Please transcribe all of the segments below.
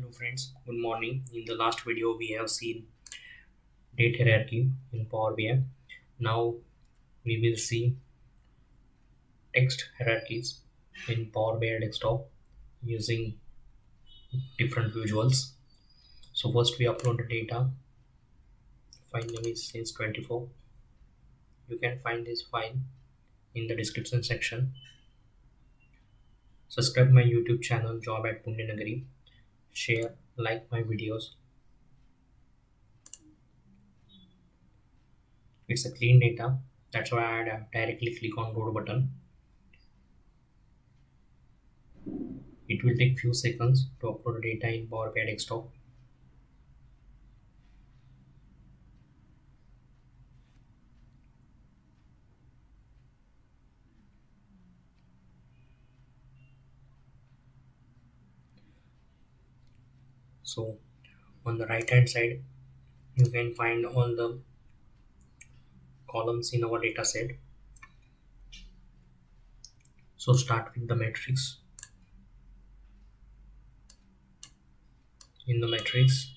Hello friends, good morning. In the last video we have seen date hierarchy in Power BI. Now we will see text hierarchies in Power BI desktop using different visuals. So first we upload the data. File name is since 24. You can find this file in the description section. Subscribe my YouTube channel Job@Punyanagari. Share, like my videos. It's a clean data. That's why I directly click on load button. It will take few seconds to upload data in Power BI desktop. So on the right hand side, you can find all the columns in our data set. So start with the matrix. In the matrix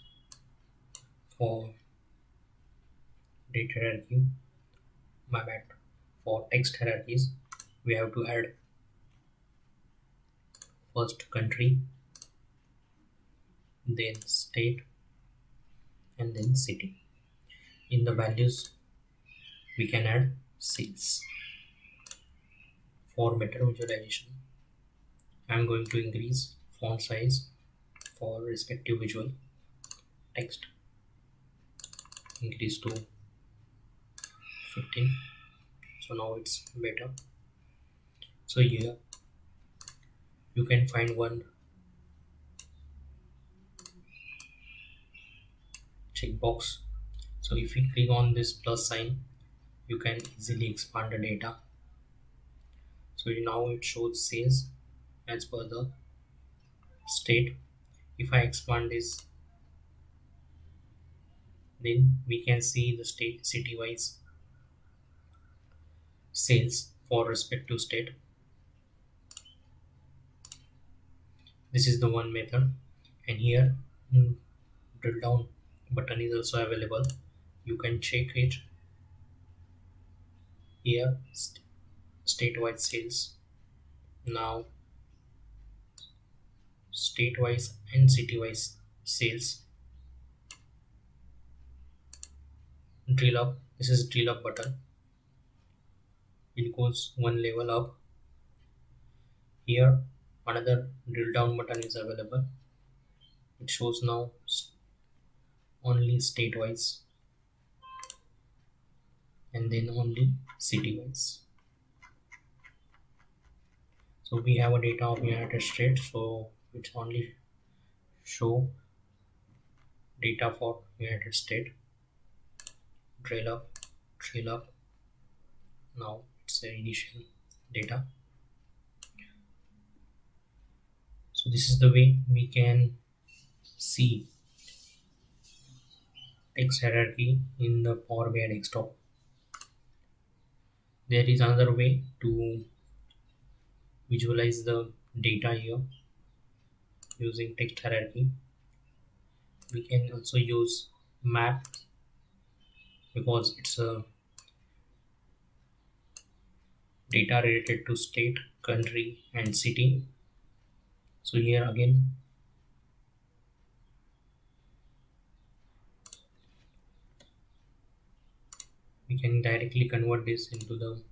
for data hierarchy, my bad, for text hierarchies, we have to add first country, then state, and then city. In the values, we can add sales. For better visualization, I am going to increase font size for respective visual. Text increase to 15. So now it's better. So here you can find one checkbox. So if you click on this plus sign, you can easily expand the data. So now it shows sales as per the state. If I expand this, then we can see the state city wise sales for respective state. This is the one method, and here drill down button is also available. You can check it here, state-wise sales. Now state-wise and city-wise sales. Drill up. This is drill up button. It goes one level up. Here another drill down button is available. It shows now only state-wise and then only city-wise. So we have a data of United States, so it's only show data for United States. Drill up, drill up. Now it's the initial data. So this is the way we can see text hierarchy in the Power BI desktop. There is another way to visualize the data here using text hierarchy. We can also use map because it's a data related to state, country, and city. So here again we can directly convert this into the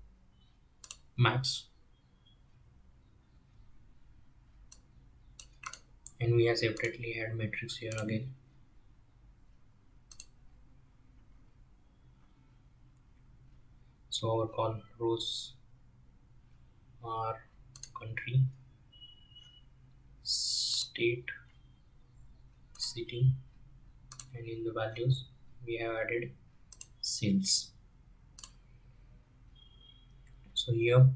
maps, and we have separately add matrix here again. So our call rows are country, state, city, and in the values we have added sales. So here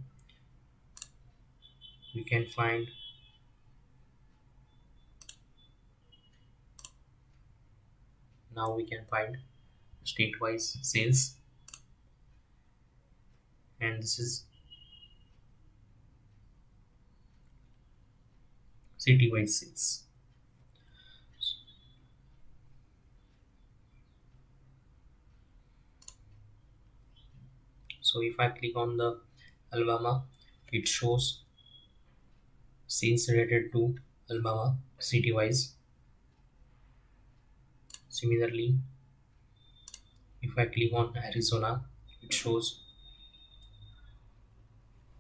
we can find now we can find state-wise sales, and this is city-wise sales. So if I click on the Alabama, it shows scenes related to Alabama city wise. Similarly, if I click on Arizona, it shows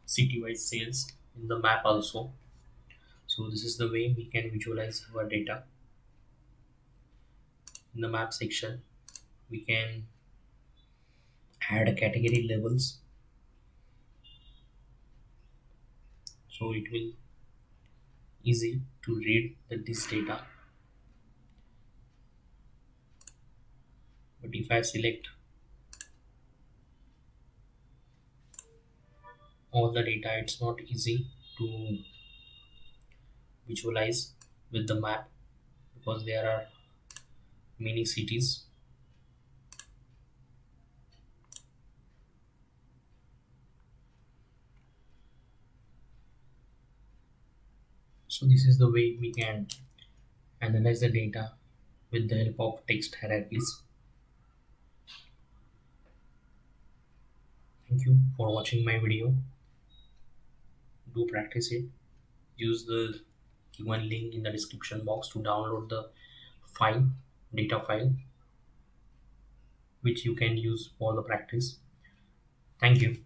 city wise sales in the map also. So this is the way we can visualize our data. In the map section, we can add category labels, so it will easy to read this data. But if I select all the data, it's not easy to visualize with the map because there are many cities. So this is the way we can analyze the data with the help of text hierarchies. Thank you for watching my video. Do practice it. Use the given link in the description box to download the file, data file, which you can use for the practice. Thank you.